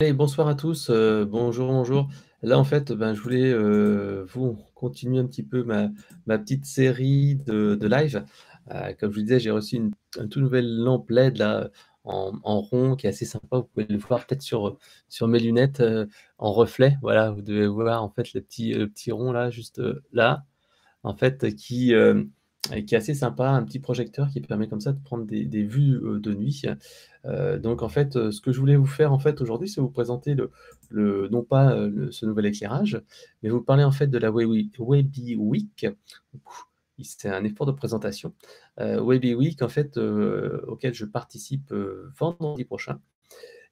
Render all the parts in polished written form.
Et bonsoir à tous, bonjour, bonjour. Là, en fait, ben, je voulais, vous continuer un petit peu ma petite série de live. Comme je vous disais, j'ai reçu une toute nouvelle lampe LED là, en rond qui est assez sympa. Vous pouvez le voir peut-être sur mes lunettes, en reflet. Voilà, vous devez voir en fait le petit rond là, juste, là. En fait, qui est assez sympa, un petit projecteur qui permet comme ça de prendre des vues, de nuit. Donc en fait, ce que je voulais vous faire en fait aujourd'hui, c'est vous présenter le non pas, ce nouvel éclairage, mais vous parler en fait de la Webby Week. C'est un effort de présentation. Webby Week en fait, auquel je participe, vendredi prochain.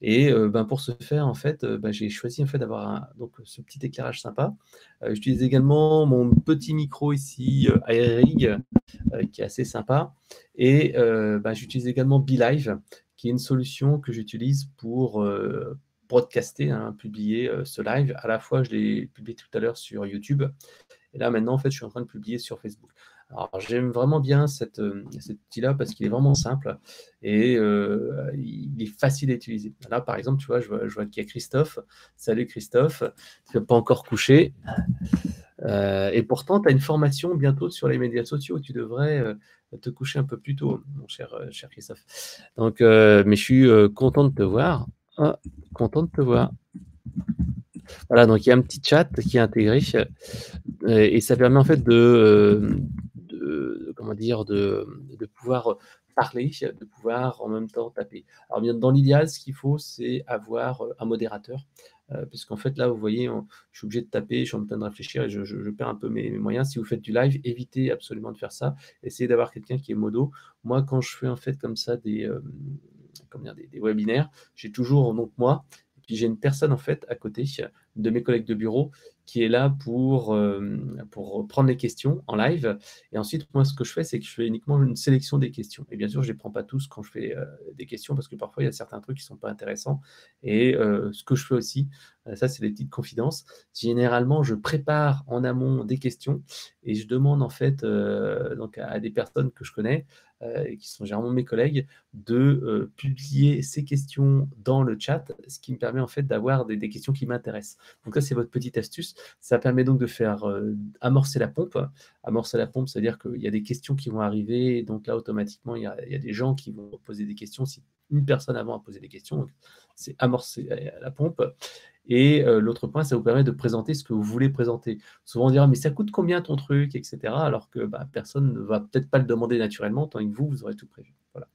Et ben, pour ce faire, en fait, bah, j'ai choisi en fait d'avoir donc ce petit éclairage sympa. J'utilise également mon petit micro ici, iRig, qui est assez sympa. Et bah, j'utilise également BeLive, qui est une solution que j'utilise pour broadcaster, hein, publier ce live. À la fois, je l'ai publié tout à l'heure sur YouTube, et là, maintenant, en fait, je suis en train de publier sur Facebook. Alors, j'aime vraiment bien cet outil-là parce qu'il est vraiment simple et il est facile à utiliser. Là, par exemple, tu vois, je vois qu'il y a Christophe. Salut Christophe, tu n'es pas encore couché. Et pourtant, tu as une formation bientôt sur les médias sociaux. Tu devrais te coucher un peu plus tôt, mon cher Christophe. Donc, mais je suis content de te voir. Ah, content de te voir. Voilà, donc il y a un petit chat qui est intégré. Et ça permet en fait comment dire, de pouvoir parler, de pouvoir en même temps taper. Alors bien, dans l'idéal, ce qu'il faut, c'est avoir un modérateur, puisqu'en fait, là, vous voyez, je suis obligé de taper, je suis en train de réfléchir et je perds un peu mes moyens. Si vous faites du live, évitez absolument de faire ça. Essayez d'avoir quelqu'un qui est modo. Moi, quand je fais en fait comme ça comment dire, des webinaires, j'ai toujours donc moi, et puis j'ai une personne en fait à côté de mes collègues de bureau qui est là pour prendre les questions en live. Et ensuite, moi, ce que je fais, c'est que je fais uniquement une sélection des questions. Et bien sûr, je ne les prends pas tous quand je fais des questions, parce que parfois, il y a certains trucs qui ne sont pas intéressants. Et ce que je fais aussi, ça, c'est des petites confidences. Généralement, je prépare en amont des questions et je demande en fait donc à des personnes que je connais, et qui sont généralement mes collègues, de publier ces questions dans le chat, ce qui me permet en fait d'avoir des questions qui m'intéressent. Donc ça, c'est votre petite astuce. Ça permet donc de faire amorcer la pompe. Amorcer la pompe, c'est-à-dire qu'il y a des questions qui vont arriver, et donc là, automatiquement, il y a des gens qui vont poser des questions. Si une personne avant a posé des questions, donc c'est amorcer la pompe. Et l'autre point, ça vous permet de présenter ce que vous voulez présenter. Souvent, on dira, mais ça coûte combien ton truc, etc. Alors que bah, personne ne va peut-être pas le demander naturellement, tandis que vous aurez tout prévu. Voilà.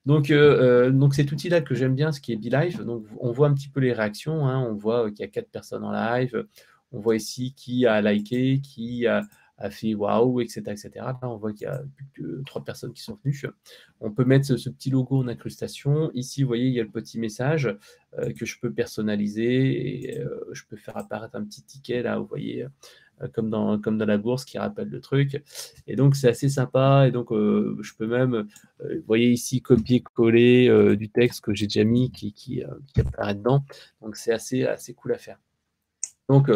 Donc cet outil-là que j'aime bien, ce qui est BeLive, donc on voit un petit peu les réactions, hein, on voit qu'il y a 4 personnes en live, on voit ici qui a liké, qui a fait waouh, etc., etc. Là, on voit qu'il y a plus que 3 personnes qui sont venues. On peut mettre ce petit logo en incrustation. Ici, vous voyez, il y a le petit message que je peux personnaliser et je peux faire apparaître un petit ticket là, vous voyez, comme dans la bourse qui rappelle le truc. Et donc, c'est assez sympa. Et donc, je peux même, vous voyez ici, copier-coller du texte que j'ai déjà mis qui apparaît dedans. Donc, c'est assez cool à faire. Donc,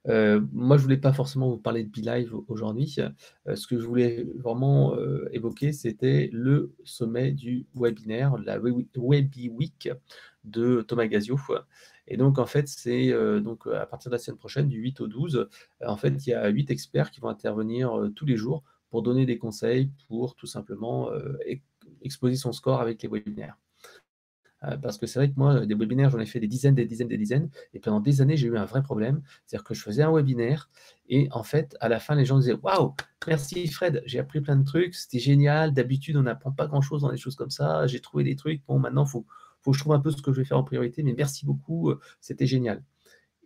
moi, je voulais pas forcément vous parler de BeLive aujourd'hui. Ce que je voulais vraiment évoquer, c'était le sommet du webinaire, la Webby Week de Thomas Gazio. Et donc, en fait, c'est donc à partir de la semaine prochaine, du 8 au 12, en fait, il y a 8 experts qui vont intervenir tous les jours pour donner des conseils pour tout simplement exposer son score avec les webinaires. Parce que c'est vrai que moi, des webinaires, j'en ai fait des dizaines, des dizaines, des dizaines. Et pendant des années, j'ai eu un vrai problème. C'est-à-dire que je faisais un webinaire et en fait, à la fin, les gens disaient waouh, merci Fred, j'ai appris plein de trucs, c'était génial. D'habitude, on n'apprend pas grand-chose dans des choses comme ça. J'ai trouvé des trucs. Bon, maintenant, faut que je trouve un peu ce que je vais faire en priorité, mais merci beaucoup, c'était génial.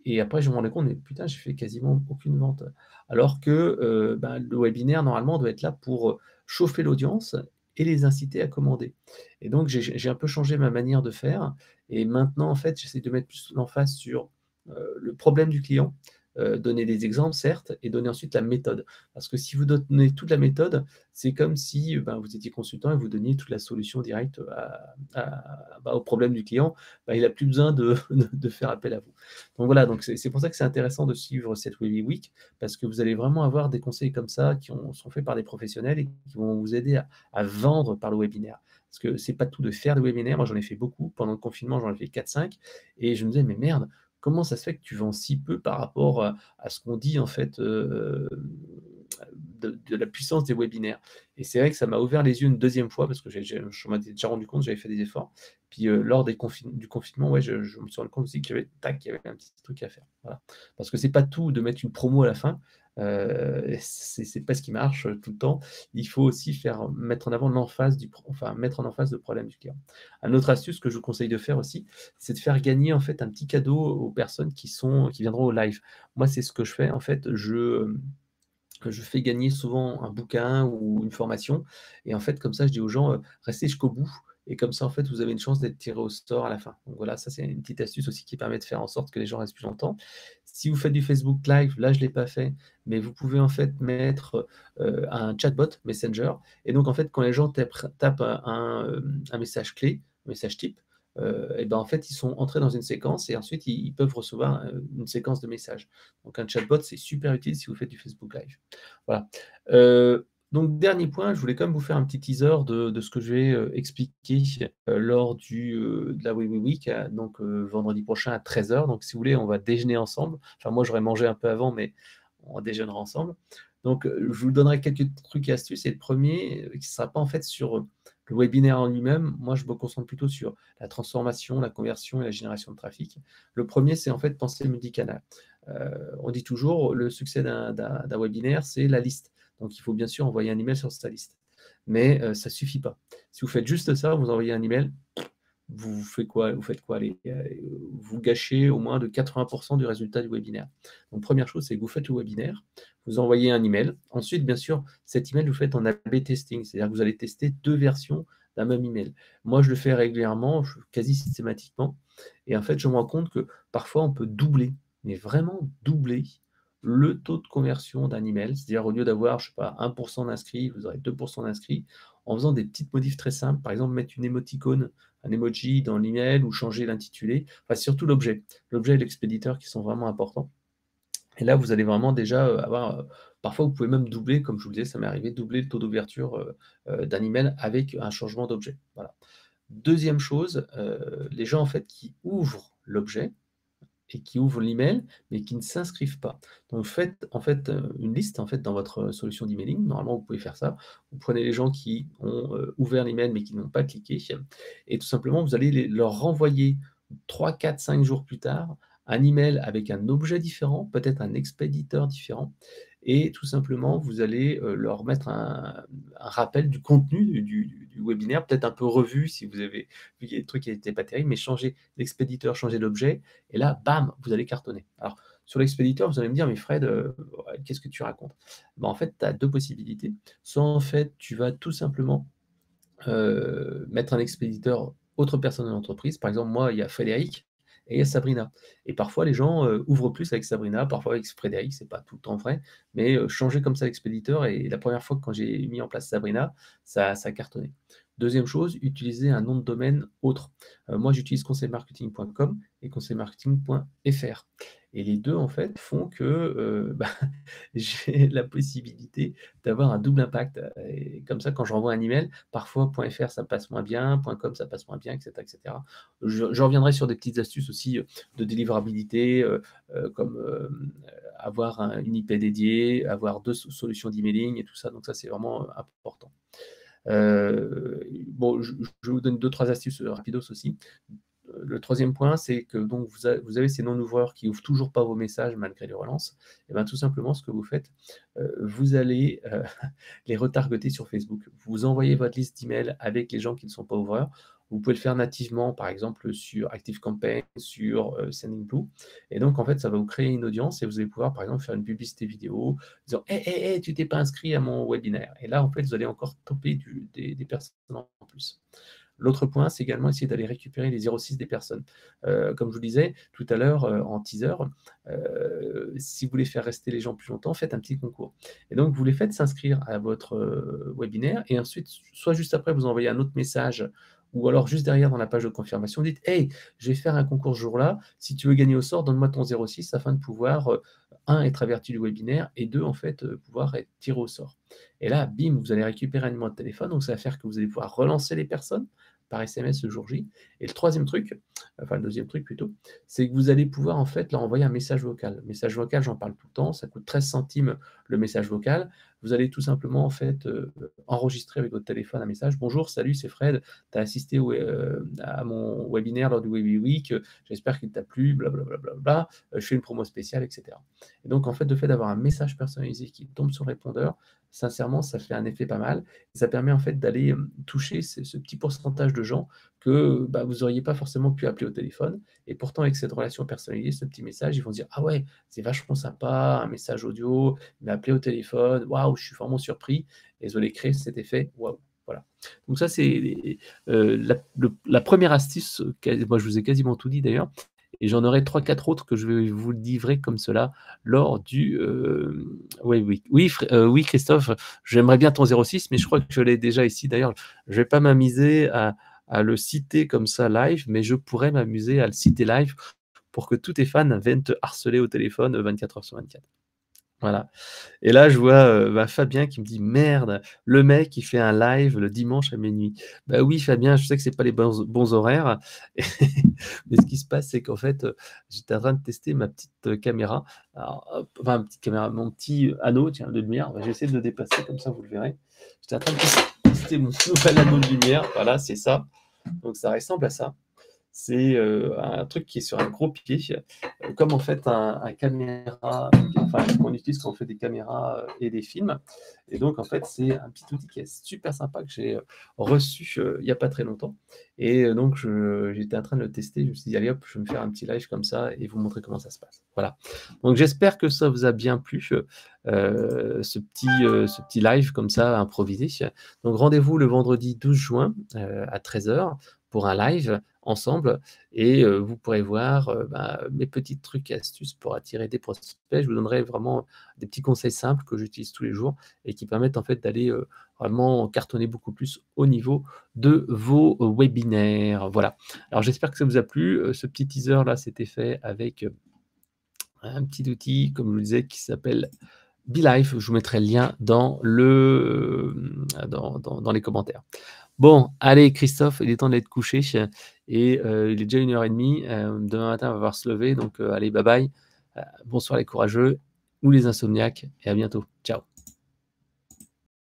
Et après, je me rendais compte, mais putain, j'ai fait quasiment aucune vente. Alors que bah, le webinaire, normalement, doit être là pour chauffer l'audience et les inciter à commander. Et donc, j'ai un peu changé ma manière de faire. Et maintenant, en fait, j'essaie de mettre plus l'emphase sur le problème du client, donner des exemples, certes, et donner ensuite la méthode. Parce que si vous donnez toute la méthode, c'est comme si ben, vous étiez consultant et vous donniez toute la solution directe bah, au problème du client. Ben, il n'a plus besoin de faire appel à vous. Donc voilà, donc c'est pour ça que c'est intéressant de suivre cette Webby Week, parce que vous allez vraiment avoir des conseils comme ça qui sont faits par des professionnels et qui vont vous aider à vendre par le webinaire. Parce que c'est pas tout de faire des webinaires. Moi, j'en ai fait beaucoup. Pendant le confinement, j'en ai fait 4-5 et je me disais: «Mais merde, comment ça se fait que tu vends si peu par rapport à ce qu'on dit en fait, de la puissance des webinaires?» Et c'est vrai que ça m'a ouvert les yeux une deuxième fois parce que je m'en étais déjà rendu compte, j'avais fait des efforts. Puis, lors du confinement, ouais, je me suis rendu compte aussi qu'il y avait tac, il y avait un petit truc à faire. Voilà. Parce que c'est pas tout de mettre une promo à la fin, c'est pas ce qui marche, tout le temps. Il faut aussi mettre en avant l'emphase mettre en emphase le problème du client. Un autre astuce que je vous conseille de faire aussi, c'est de faire gagner en fait un petit cadeau aux personnes qui viendront au live. Moi, c'est ce que je fais en fait, je fais gagner souvent un bouquin ou une formation et en fait, comme ça, je dis aux gens, «Restez jusqu'au bout» et comme ça, en fait, vous avez une chance d'être tiré au sort à la fin. Donc voilà, ça, c'est une petite astuce aussi qui permet de faire en sorte que les gens restent plus longtemps. Si vous faites du Facebook Live, là, je ne l'ai pas fait, mais vous pouvez en fait mettre, un chatbot Messenger et donc en fait, quand les gens tapent un message clé, un message type, et ben, en fait, ils sont entrés dans une séquence et ensuite ils peuvent recevoir, une séquence de messages. Donc un chatbot, c'est super utile si vous faites du Facebook Live. Voilà. Donc dernier point, je voulais quand même vous faire un petit teaser de ce que je vais, expliquer, lors de la Oui Oui Week, donc vendredi prochain à 13h. Donc si vous voulez, on va déjeuner ensemble. Enfin moi, j'aurais mangé un peu avant, mais on déjeunera ensemble. Donc, je vous donnerai quelques trucs et astuces et le premier, qui ne sera pas en fait sur, le webinaire en lui-même. Moi, je me concentre plutôt sur la transformation, la conversion et la génération de trafic. Le premier, c'est en fait penser multicanal. On dit toujours le succès d'un webinaire, c'est la liste. Donc, il faut bien sûr envoyer un email sur sa liste. Mais, ça ne suffit pas. Si vous faites juste ça, vous envoyez un email, vous faites quoi? Vous gâchez au moins de 80 du résultat du webinaire. Donc première chose, c'est que vous faites le webinaire, vous envoyez un email. Ensuite, bien sûr, cet email, vous faites en AB testing, c'est-à-dire que vous allez tester 2 versions d'un même email. Moi, je le fais régulièrement, quasi systématiquement et en fait, je me rends compte que parfois on peut doubler, mais vraiment doubler le taux de conversion d'un email. C'est-à-dire au lieu d'avoir, je sais pas, 1 d'inscrits, vous aurez 2 d'inscrits en faisant des petites modifs très simples. Par exemple, mettre une émoticône, un emoji dans l'email ou changer l'intitulé. Enfin, surtout l'objet. L'objet et l'expéditeur qui sont vraiment importants. Et là, vous allez vraiment déjà avoir. Parfois, vous pouvez même doubler, comme je vous le disais, ça m'est arrivé, doubler le taux d'ouverture d'un email avec un changement d'objet. Voilà. Deuxième chose, les gens en fait qui ouvrent l'objet, et qui ouvrent l'email, mais qui ne s'inscrivent pas. Donc faites en fait, une liste en fait dans votre solution d'emailing. Normalement, vous pouvez faire ça. Vous prenez les gens qui ont, ouvert l'email, mais qui n'ont pas cliqué et tout simplement, vous allez leur renvoyer 3, 4, 5 jours plus tard un email avec un objet différent, peut-être un expéditeur différent et tout simplement, vous allez, leur mettre un rappel du contenu du webinaire, peut-être un peu revu si vous avez vu qu'il y a des trucs qui n'étaient pas terribles, mais changer l'expéditeur, changer l'objet et là, bam, vous allez cartonner. Alors, sur l'expéditeur, vous allez me dire, mais Fred, ouais, qu'est-ce que tu racontes? Ben, en fait, tu as 2 possibilités. Soit en fait, tu vas tout simplement mettre un expéditeur autre personne de l'entreprise. Par exemple, moi, il y a Frédéric et il y a Sabrina. Et parfois, les gens ouvrent plus avec Sabrina, parfois avec Frédéric, c'est pas tout le temps vrai, mais changer comme ça l'expéditeur. Et la première fois, quand j'ai mis en place Sabrina, ça a cartonné. Deuxième chose, utiliser un nom de domaine autre. Moi, j'utilise conseilmarketing.com et conseilmarketing.fr. Et les deux, en fait, font que bah, j'ai la possibilité d'avoir un double impact. Et comme ça, quand je renvoie un email, parfois .fr ça passe moins bien, .com ça passe moins bien, etc. etc. Je reviendrai sur des petites astuces aussi de délivrabilité, comme avoir une IP dédiée, avoir deux solutions d'emailing et tout ça. Donc ça, c'est vraiment important. Bon, je vous donne deux, trois astuces rapidos aussi. Le troisième point, c'est que donc vous avez ces non-ouvreurs qui ouvrent toujours pas vos messages malgré les relances. Et ben tout simplement, ce que vous faites, vous allez les retargeter sur Facebook. Vous envoyez votre liste d'emails avec les gens qui ne sont pas ouvreurs. Vous pouvez le faire nativement, par exemple sur ActiveCampaign, sur Sendingblue. Et donc, en fait, ça va vous créer une audience et vous allez pouvoir, par exemple, faire une publicité vidéo disant «Hé, hé, hé, tu t'es pas inscrit à mon webinaire». Et là, en fait, vous allez encore toper des personnes en plus. L'autre point, c'est également essayer d'aller récupérer les 06 des personnes. Comme je vous disais tout à l'heure en teaser, si vous voulez faire rester les gens plus longtemps, faites un petit concours. Et donc, vous les faites s'inscrire à votre webinaire et ensuite, soit juste après, vous envoyez un autre message ou alors juste derrière dans la page de confirmation, dites: «Hey, je vais faire un concours ce jour-là, si tu veux gagner au sort, donne-moi ton 06 afin de pouvoir, 1 être averti du webinaire et 2 en fait, pouvoir être tiré au sort». Et là, bim, vous allez récupérer un numéro de téléphone, donc ça va faire que vous allez pouvoir relancer les personnes par SMS le jour J. Et le troisième truc, enfin le deuxième truc plutôt, c'est que vous allez pouvoir en fait leur envoyer un message vocal. Message vocal, j'en parle tout le temps, ça coûte 13 centimes le message vocal. Vous allez tout simplement en fait, enregistrer avec votre téléphone un message: «Bonjour, salut, c'est Fred, tu as assisté à mon webinaire lors du Webi Week, j'espère qu'il t'a plu, blablabla, je fais une promo spéciale» et cetera. Et donc en fait, le fait d'avoir un message personnalisé qui tombe sur le répondeur, sincèrement, ça fait un effet pas mal. Et ça permet en fait d'aller, toucher ce petit pourcentage de gens que, bah, vous n'auriez pas forcément pu appeler au téléphone. Et pourtant avec cette relation personnalisée, ce petit message, ils vont se dire: «Ah ouais, c'est vachement sympa, un message audio, il m'a appelé au téléphone, waouh, je suis vraiment surpris» et vous allez créer cet effet waouh. Voilà. Donc ça, c'est la 1re astuce, moi je vous ai quasiment tout dit d'ailleurs, et j'en aurai trois quatre autres que je vais vous livrer comme cela lors du, oui, oui. Oui, oui Christophe, j'aimerais bien ton 06, mais je crois que je l'ai déjà ici. D'ailleurs, je vais pas m'amuser à le citer comme ça live, mais je pourrais m'amuser à le citer live pour que tous tes fans viennent te harceler au téléphone, 24 heures sur 24. Voilà. Et là, je vois, bah, Fabien qui me dit: «Merde, le mec, il fait un live le dimanche à minuit». Bah oui, Fabien, je sais que c'est pas les bons horaires, mais ce qui se passe, c'est qu'en fait, j'étais en train de tester ma petite, caméra. Alors hop, enfin, petite caméra, mon petit anneau, tiens, de lumière. Bah, je vais essayer de le déplacer comme ça, vous le verrez. J'étais en train de tester mon nouvel anneau de lumière. Voilà, c'est ça. Donc ça ressemble à ça. C'est, un truc qui est sur un gros pied, comme en fait un caméra, enfin qu'on utilise quand on fait des caméras, et des films. Et donc en fait, c'est un petit outil qui est super sympa que j'ai, reçu, il y a pas très longtemps. Et donc j'étais en train de le tester, je me suis dit: «Allez hop, je vais me faire un petit live comme ça et vous montrer comment ça se passe». Voilà. Donc j'espère que ça vous a bien plu, ce petit live comme ça improvisé. Donc rendez-vous le vendredi 12 juin, à 13 h pour un live ensemble. Et vous pourrez voir, bah, mes petits trucs et astuces pour attirer des prospects. Je vous donnerai vraiment des petits conseils simples que j'utilise tous les jours et qui permettent en fait d'aller, vraiment cartonner beaucoup plus au niveau de vos webinaires. Voilà. Alors j'espère que ça vous a plu. Ce petit teaser là, c'était fait avec, un petit outil, comme je vous le disais, qui s'appelle BeLive. Je vous mettrai le lien dans dans les commentaires. Bon, allez Christophe, il est temps d'être couché et il est déjà 1h30. Demain matin, on va devoir se lever donc allez, bye bye. Bonsoir les courageux ou les insomniaques et à bientôt. Ciao.